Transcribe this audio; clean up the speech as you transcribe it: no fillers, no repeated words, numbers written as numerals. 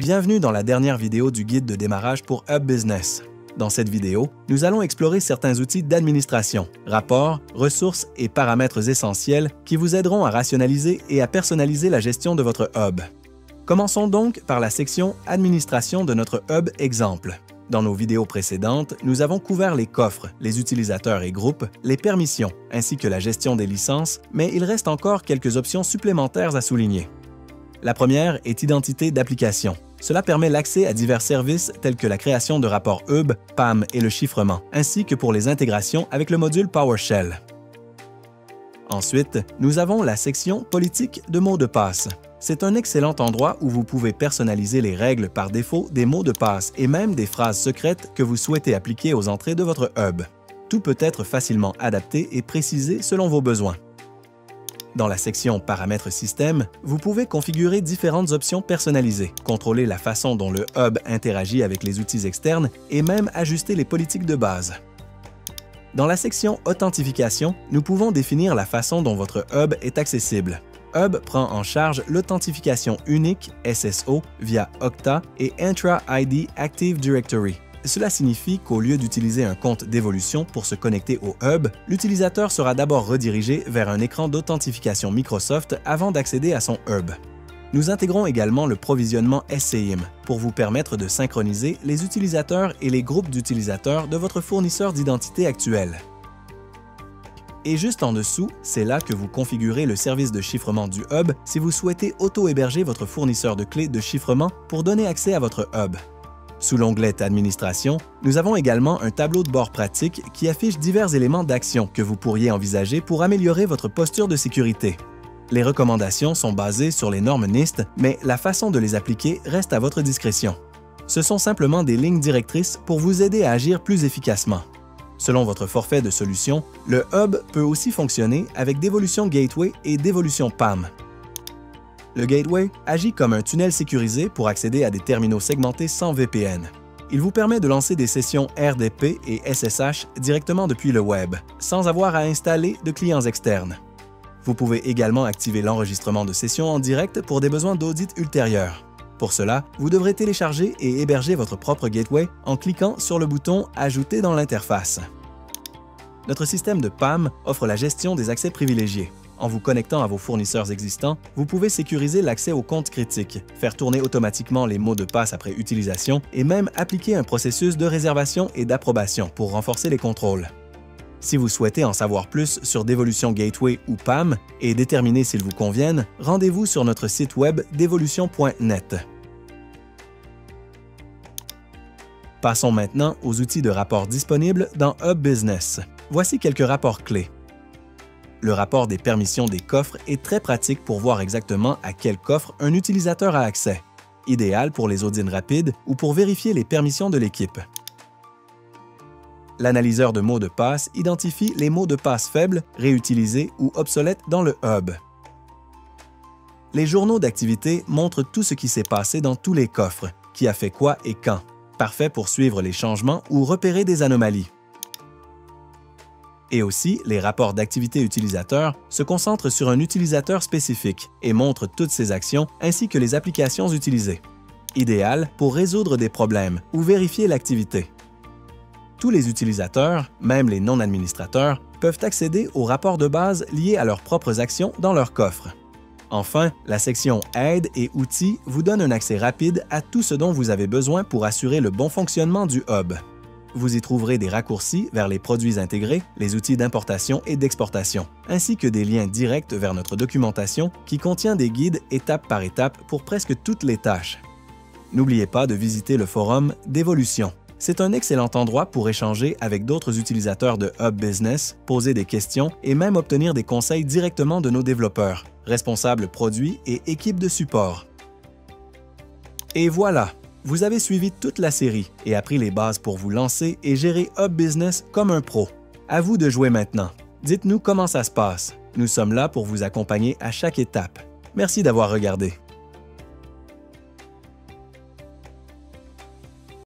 Bienvenue dans la dernière vidéo du guide de démarrage pour Hub Business. Dans cette vidéo, nous allons explorer certains outils d'administration, rapports, ressources et paramètres essentiels qui vous aideront à rationaliser et à personnaliser la gestion de votre Hub. Commençons donc par la section Administration de notre Hub exemple. Dans nos vidéos précédentes, nous avons couvert les coffres, les utilisateurs et groupes, les permissions, ainsi que la gestion des licences, mais il reste encore quelques options supplémentaires à souligner. La première est Identité d'application. Cela permet l'accès à divers services tels que la création de rapports Hub, PAM et le chiffrement, ainsi que pour les intégrations avec le module PowerShell. Ensuite, nous avons la section Politique de mots de passe. C'est un excellent endroit où vous pouvez personnaliser les règles par défaut des mots de passe et même des phrases secrètes que vous souhaitez appliquer aux entrées de votre Hub. Tout peut être facilement adapté et précisé selon vos besoins. Dans la section Paramètres système, vous pouvez configurer différentes options personnalisées, contrôler la façon dont le Hub interagit avec les outils externes et même ajuster les politiques de base. Dans la section Authentification, nous pouvons définir la façon dont votre Hub est accessible. Hub prend en charge l'authentification unique SSO via Okta et Entra-ID Active Directory. Cela signifie qu'au lieu d'utiliser un compte d'évolution pour se connecter au Hub, l'utilisateur sera d'abord redirigé vers un écran d'authentification Microsoft avant d'accéder à son Hub. Nous intégrons également le provisionnement SCIM pour vous permettre de synchroniser les utilisateurs et les groupes d'utilisateurs de votre fournisseur d'identité actuel. Et juste en dessous, c'est là que vous configurez le service de chiffrement du Hub si vous souhaitez auto-héberger votre fournisseur de clés de chiffrement pour donner accès à votre Hub. Sous l'onglet Administration, nous avons également un tableau de bord pratique qui affiche divers éléments d'action que vous pourriez envisager pour améliorer votre posture de sécurité. Les recommandations sont basées sur les normes NIST, mais la façon de les appliquer reste à votre discrétion. Ce sont simplement des lignes directrices pour vous aider à agir plus efficacement. Selon votre forfait de solution, le Hub peut aussi fonctionner avec Devolution Gateway et Devolution PAM. Le Gateway agit comme un tunnel sécurisé pour accéder à des terminaux segmentés sans VPN. Il vous permet de lancer des sessions RDP et SSH directement depuis le web, sans avoir à installer de clients externes. Vous pouvez également activer l'enregistrement de sessions en direct pour des besoins d'audit ultérieurs. Pour cela, vous devrez télécharger et héberger votre propre Gateway en cliquant sur le bouton « Ajouter dans l'interface ». Notre système de PAM offre la gestion des accès privilégiés. En vous connectant à vos fournisseurs existants, vous pouvez sécuriser l'accès aux comptes critiques, faire tourner automatiquement les mots de passe après utilisation et même appliquer un processus de réservation et d'approbation pour renforcer les contrôles. Si vous souhaitez en savoir plus sur Devolution Gateway ou PAM et déterminer s'ils vous conviennent, rendez-vous sur notre site web devolution.net. Passons maintenant aux outils de rapport disponibles dans Hub Business. Voici quelques rapports clés. Le rapport des permissions des coffres est très pratique pour voir exactement à quel coffre un utilisateur a accès, idéal pour les audits rapides ou pour vérifier les permissions de l'équipe. L'analyseur de mots de passe identifie les mots de passe faibles, réutilisés ou obsolètes dans le Hub. Les journaux d'activité montrent tout ce qui s'est passé dans tous les coffres, qui a fait quoi et quand, parfait pour suivre les changements ou repérer des anomalies. Et aussi, les rapports d'activité utilisateur se concentrent sur un utilisateur spécifique et montrent toutes ses actions ainsi que les applications utilisées. Idéal pour résoudre des problèmes ou vérifier l'activité. Tous les utilisateurs, même les non-administrateurs, peuvent accéder aux rapports de base liés à leurs propres actions dans leur coffre. Enfin, la section Aide et outils vous donne un accès rapide à tout ce dont vous avez besoin pour assurer le bon fonctionnement du Hub. Vous y trouverez des raccourcis vers les produits intégrés, les outils d'importation et d'exportation, ainsi que des liens directs vers notre documentation qui contient des guides étape par étape pour presque toutes les tâches. N'oubliez pas de visiter le forum d'Evolution. C'est un excellent endroit pour échanger avec d'autres utilisateurs de Hub Business, poser des questions et même obtenir des conseils directement de nos développeurs, responsables produits et équipes de support. Et voilà! Vous avez suivi toute la série et appris les bases pour vous lancer et gérer Hub Business comme un pro. À vous de jouer maintenant. Dites-nous comment ça se passe. Nous sommes là pour vous accompagner à chaque étape. Merci d'avoir regardé.